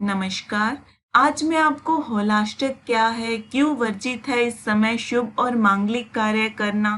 नमस्कार। आज मैं आपको होलाष्टक क्या है, क्यों वर्जित है इस समय शुभ और मांगलिक कार्य करना,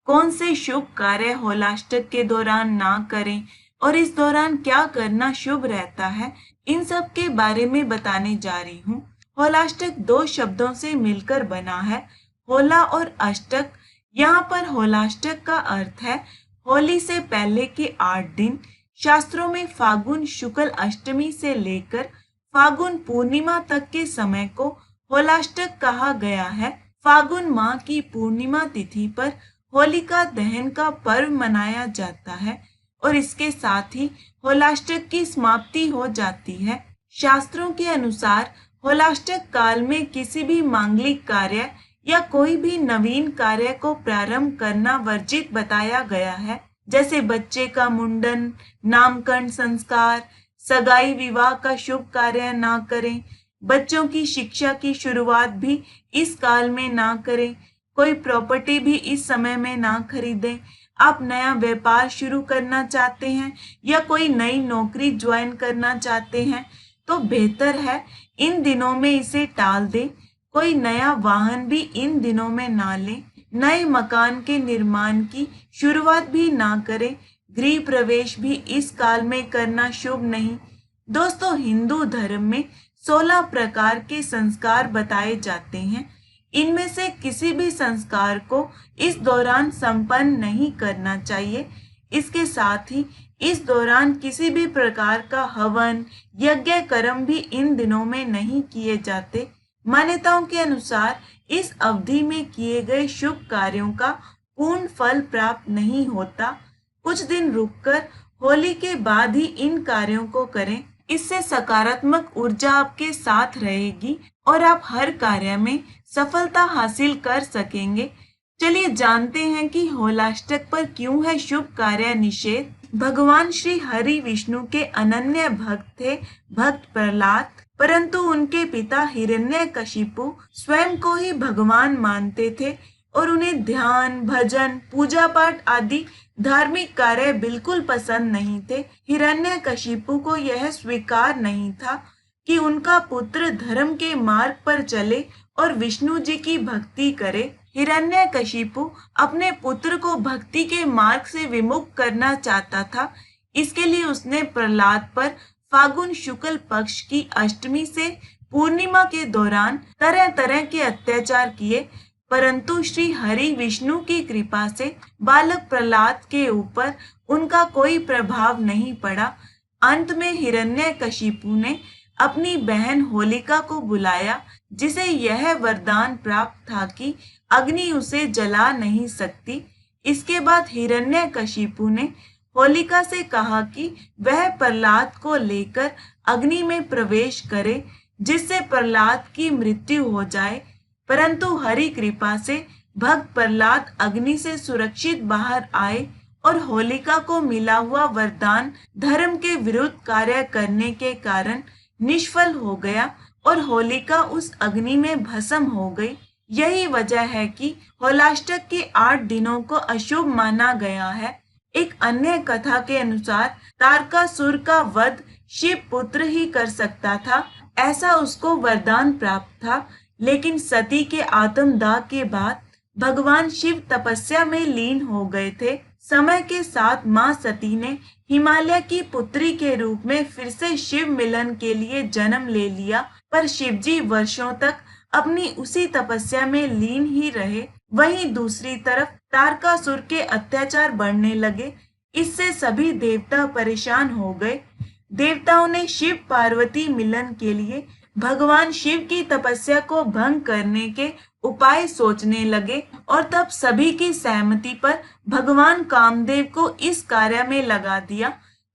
कौन से शुभ कार्य होलाष्टक के दौरान ना करें और इस दौरान क्या करना शुभ रहता है, इन सब के बारे में बताने जा रही हूँ। होलाष्टक दो शब्दों से मिलकर बना है, होला और अष्टक। यहाँ पर होलाष्टक का अर्थ है होली से पहले के 8 दिन। शास्त्रों में फागुन शुक्ल अष्टमी से लेकर फागुन पूर्णिमा तक के समय को होलाष्टक कहा गया है। फागुन माह की पूर्णिमा तिथि पर होलिका दहन का पर्व मनाया जाता है और इसके साथ ही होलाष्टक की समाप्ति हो जाती है। शास्त्रों के अनुसार होलाष्टक काल में किसी भी मांगलिक कार्य या कोई भी नवीन कार्य को प्रारंभ करना वर्जित बताया गया है, जैसे बच्चे का मुंडन, नामकरण संस्कार, सगाई विवाह का शुभ कार्य ना करें, बच्चों की शिक्षा की शुरुआत भी इस काल में ना करें, कोई प्रॉपर्टी भी इस समय में ना खरीदें। आप नया व्यापार शुरू करना चाहते हैं या कोई नई नौकरी ज्वाइन करना चाहते हैं तो बेहतर है इन दिनों में इसे टाल दें। कोई नया वाहन भी इन दिनों में ना लें, नए मकान के निर्माण की शुरुआत भी ना करें, गृह प्रवेश भी इस काल में करना शुभ नहीं। दोस्तों, हिंदू धर्म में 16 प्रकार के संस्कार बताए जाते हैं। इनमें से किसी भी संस्कार को इस दौरान संपन्न नहीं करना चाहिए। इसके साथ ही इस दौरान किसी भी प्रकार का हवन, यज्ञ कर्म भी इन दिनों में नहीं किए जाते। मान्यताओं के अनुसार इस अवधि में किए गए शुभ कार्यों का पूर्ण फल प्राप्त नहीं होता। कुछ दिन रुककर होली के बाद ही इन कार्यों को करें। इससे सकारात्मक ऊर्जा आपके साथ रहेगी और आप हर कार्य में सफलता हासिल कर सकेंगे। चलिए जानते हैं कि होलाष्टक पर क्यों है शुभ कार्य निषेध। भगवान श्री हरि विष्णु के अनन्य भक्त थे भक्त प्रहलाद, परंतु उनके पिता हिरण्यकशिपु स्वयं को ही भगवान मानते थे और उन्हें ध्यान, भजन, पूजा पाठ आदि धार्मिक कार्य बिल्कुल पसंद नहीं थे। हिरण्यकशिपु को यह स्वीकार नहीं था कि उनका पुत्र धर्म के मार्ग पर चले और विष्णु जी की भक्ति करे। हिरण्यकशिपु अपने पुत्र को भक्ति के मार्ग से विमुख करना चाहता था। इसके लिए उसने प्रहलाद पर फागुन शुक्ल पक्ष की अष्टमी से पूर्णिमा के दौरान तरह तरह के अत्याचार किए, परंतु श्री हरि विष्णु की कृपा से बालक प्रहलाद के ऊपर उनका कोई प्रभाव नहीं पड़ा। अंत में हिरण्यकशिपु ने अपनी बहन होलिका को बुलाया, जिसे यह वरदान प्राप्त था कि अग्नि उसे जला नहीं सकती। इसके बाद हिरण्यकशिपु ने होलिका से कहा कि वह प्रहलाद को लेकर अग्नि में प्रवेश करे, जिससे प्रहलाद की मृत्यु हो जाए। परंतु हरि कृपा से भक्त प्रहलाद अग्नि से सुरक्षित बाहर आए और होलिका को मिला हुआ वरदान धर्म के विरुद्ध कार्य करने के कारण निष्फल हो गया और होलिका उस अग्नि में भस्म हो गई। यही वजह है कि होलाष्टक के 8 दिनों को अशुभ माना गया है। एक अन्य कथा के अनुसार तारकासुर का वध शिव पुत्र ही कर सकता था, ऐसा उसको वरदान प्राप्त था। लेकिन सती के आत्मदाह के बाद भगवान शिव तपस्या में लीन हो गए थे। समय के साथ मां सती ने हिमालय की पुत्री के रूप में फिर से शिव मिलन के लिए जन्म ले लिया, पर शिवजी वर्षों तक अपनी उसी तपस्या में लीन ही रहे। वहीं दूसरी तरफ तारकासुर के अत्याचार बढ़ने लगे। इससे सभी देवता परेशान हो गए। देवताओं ने शिव पार्वती मिलन के लिए भगवान शिव की तपस्या को भंग करने के उपाय सोचने लगे और तब सभी की सहमति पर भगवान कामदेव को इस कार्य में लगा दिया।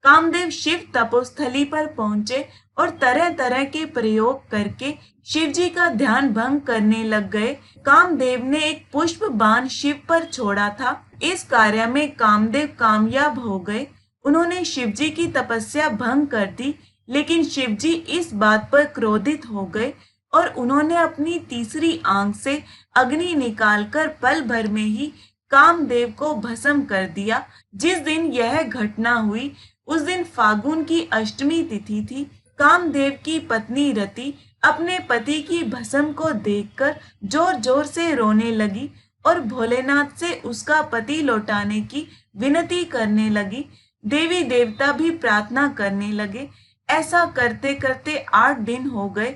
कामदेव शिव तपोस्थली पर पहुंचे और तरह तरह के प्रयोग करके शिव जी का ध्यान भंग करने लग गए। कामदेव ने एक पुष्प बाण शिव पर छोड़ा था। इस कार्य में कामदेव कामयाब हो गए। उन्होंने शिव जी की तपस्या भंग कर दी, लेकिन शिवजी इस बात पर क्रोधित हो गए और उन्होंने अपनी तीसरी आंख से अग्नि निकालकर पल भर में ही कामदेव को भस्म कर दिया। जिस दिन यह घटना हुई उस दिन फागुन की अष्टमी तिथि थी। कामदेव की पत्नी रति अपने पति की भस्म को देखकर जोर जोर से रोने लगी और भोलेनाथ से उसका पति लौटाने की विनती करने लगी। देवी देवता भी प्रार्थना करने लगे। ऐसा करते करते 8 दिन हो गए।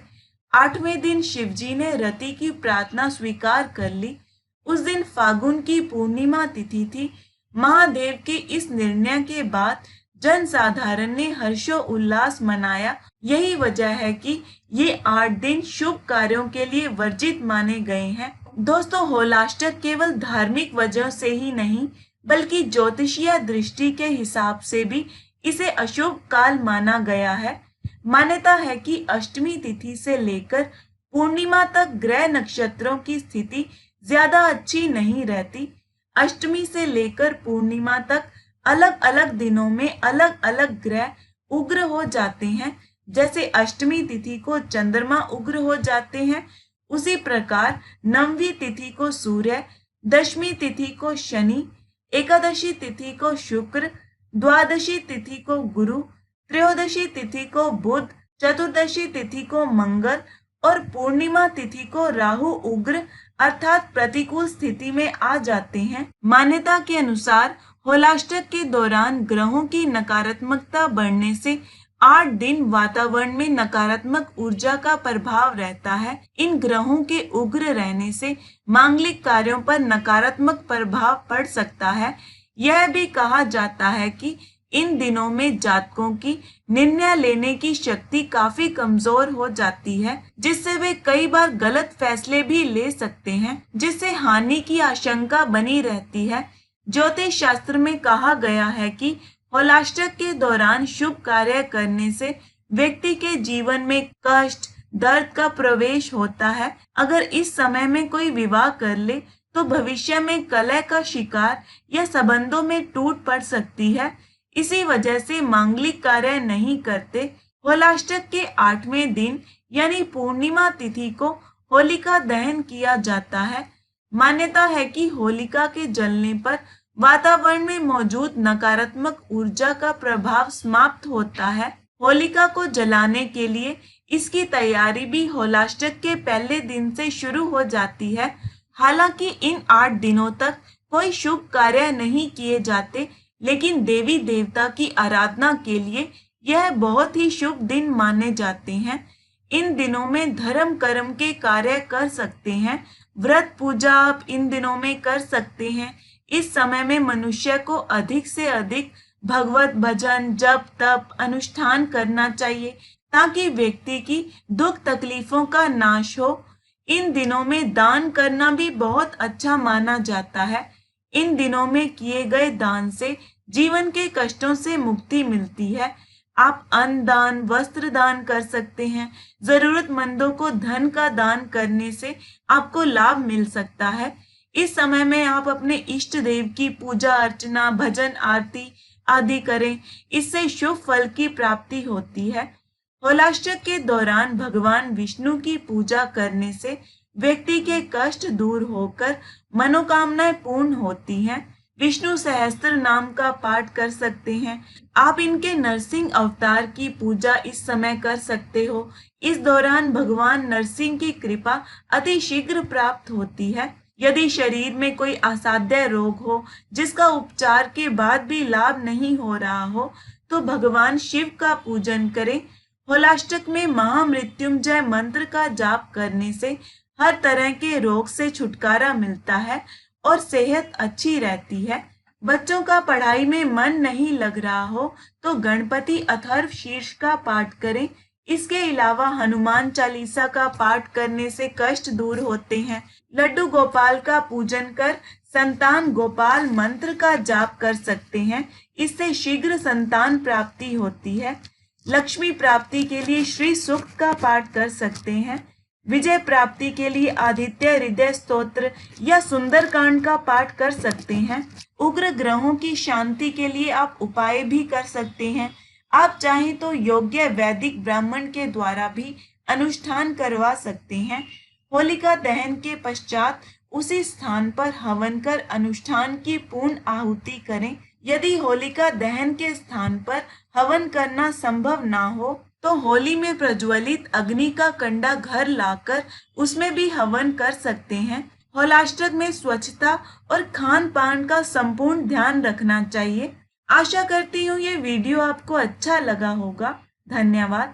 8वें दिन शिवजी ने रति की प्रार्थना स्वीकार कर ली। उस दिन फागुन की पूर्णिमा तिथि थी। महादेव के इस निर्णय के बाद जन साधारण ने हर्षो उल्लास मनाया। यही वजह है कि ये 8 दिन शुभ कार्यों के लिए वर्जित माने गए हैं। दोस्तों, होलाष्टक केवल धार्मिक वजह से ही नहीं बल्कि ज्योतिषीय दृष्टि के हिसाब से भी इसे अशुभ काल माना गया है। मान्यता है कि अष्टमी तिथि से लेकर पूर्णिमा तक ग्रह नक्षत्रों की स्थिति ज्यादा अच्छी नहीं रहती। अष्टमी से लेकर पूर्णिमा तक अलग अलग दिनों में अलग अलग ग्रह उग्र हो जाते हैं। जैसे अष्टमी तिथि को चंद्रमा उग्र हो जाते हैं, उसी प्रकार नवमी तिथि को सूर्य, दशमी तिथि को शनि, एकादशी तिथि को शुक्र, द्वादशी तिथि को गुरु, त्रयोदशी तिथि को बुध, चतुर्दशी तिथि को मंगल और पूर्णिमा तिथि को राहु उग्र अर्थात प्रतिकूल स्थिति में आ जाते हैं। मान्यता के अनुसार होलाष्टक के दौरान ग्रहों की नकारात्मकता बढ़ने से 8 दिन वातावरण में नकारात्मक ऊर्जा का प्रभाव रहता है। इन ग्रहों के उग्र रहने से मांगलिक कार्यों पर नकारात्मक प्रभाव पड़ सकता है। यह भी कहा जाता है कि इन दिनों में जातकों की निर्णय लेने की शक्ति काफी कमजोर हो जाती है, जिससे वे कई बार गलत फैसले भी ले सकते हैं, जिससे हानि की आशंका बनी रहती है। ज्योतिष शास्त्र में कहा गया है कि होलाष्टक के दौरान शुभ कार्य करने से व्यक्ति के जीवन में कष्ट, दर्द का प्रवेश होता है। अगर इस समय में कोई विवाह कर ले तो भविष्य में कलह का शिकार या संबंधों में टूट पड़ सकती है। इसी वजह से मांगलिक कार्य नहीं करते। होलाष्टक के 8वें दिन यानी पूर्णिमा तिथि को होलिका दहन किया जाता है। मान्यता है कि होलिका के जलने पर वातावरण में मौजूद नकारात्मक ऊर्जा का प्रभाव समाप्त होता है। होलिका को जलाने के लिए इसकी तैयारी भी होलाष्टक के पहले दिन से शुरू हो जाती है। हालांकि इन 8 दिनों तक कोई शुभ कार्य नहीं किए जाते, लेकिन देवी देवता की आराधना के लिए यह बहुत ही शुभ दिन माने जाते हैं। इन दिनों में धर्म कर्म के कार्य कर सकते हैं। व्रत पूजा आप इन दिनों में कर सकते हैं। इस समय में मनुष्य को अधिक से अधिक भगवत भजन, जप, तप, अनुष्ठान करना चाहिए ताकि व्यक्ति की दुख तकलीफों का नाश हो। इन दिनों में दान करना भी बहुत अच्छा माना जाता है। इन दिनों में किए गए दान से जीवन के कष्टों से मुक्ति मिलती है। आप अन्न दान, वस्त्र दान कर सकते हैं। जरूरतमंदों को धन का दान करने से आपको लाभ मिल सकता है। इस समय में आप अपने इष्ट देव की पूजा अर्चना, भजन आरती आदि करें। इससे शुभ फल की प्राप्ति होती है। होलाष्टक के दौरान भगवान विष्णु की पूजा करने से व्यक्ति के कष्ट दूर होकर मनोकामनाएं पूर्ण होती हैं। विष्णु सहस्त्र नाम का पाठ कर सकते हैं। आप इनके नरसिंह अवतार की पूजा इस समय कर सकते हो। इस दौरान भगवान नरसिंह की कृपा अति शीघ्र प्राप्त होती है। यदि शरीर में कोई असाध्य रोग हो जिसका उपचार के बाद भी लाभ नहीं हो रहा हो तो भगवान शिव का पूजन करें। होलाष्टक में महामृत्युंजय मंत्र का जाप करने से हर तरह के रोग से छुटकारा मिलता है और सेहत अच्छी रहती है। बच्चों का पढ़ाई में मन नहीं लग रहा हो तो गणपति अथर्व शीर्ष का पाठ करें। इसके अलावा हनुमान चालीसा का पाठ करने से कष्ट दूर होते हैं। लड्डू गोपाल का पूजन कर संतान गोपाल मंत्र का जाप कर सकते हैं। इससे शीघ्र संतान प्राप्ति होती है। लक्ष्मी प्राप्ति के लिए श्री सूक्त का पाठ कर सकते हैं। विजय प्राप्ति के लिए आदित्य हृदय स्तोत्र या सुंदरकांड का पाठ कर सकते हैं। उग्र ग्रहों की शांति के लिए आप उपाय भी कर सकते हैं। आप चाहें तो योग्य वैदिक ब्राह्मण के द्वारा भी अनुष्ठान करवा सकते हैं। होलिका दहन के पश्चात उसी स्थान पर हवन कर अनुष्ठान की पूर्ण आहुति करें। यदि होलिका दहन के स्थान पर हवन करना संभव ना हो तो होली में प्रज्वलित अग्नि का कंडा घर लाकर उसमें भी हवन कर सकते हैं। होलाष्टक में स्वच्छता और खान पान का संपूर्ण ध्यान रखना चाहिए। आशा करती हूँ ये वीडियो आपको अच्छा लगा होगा। धन्यवाद।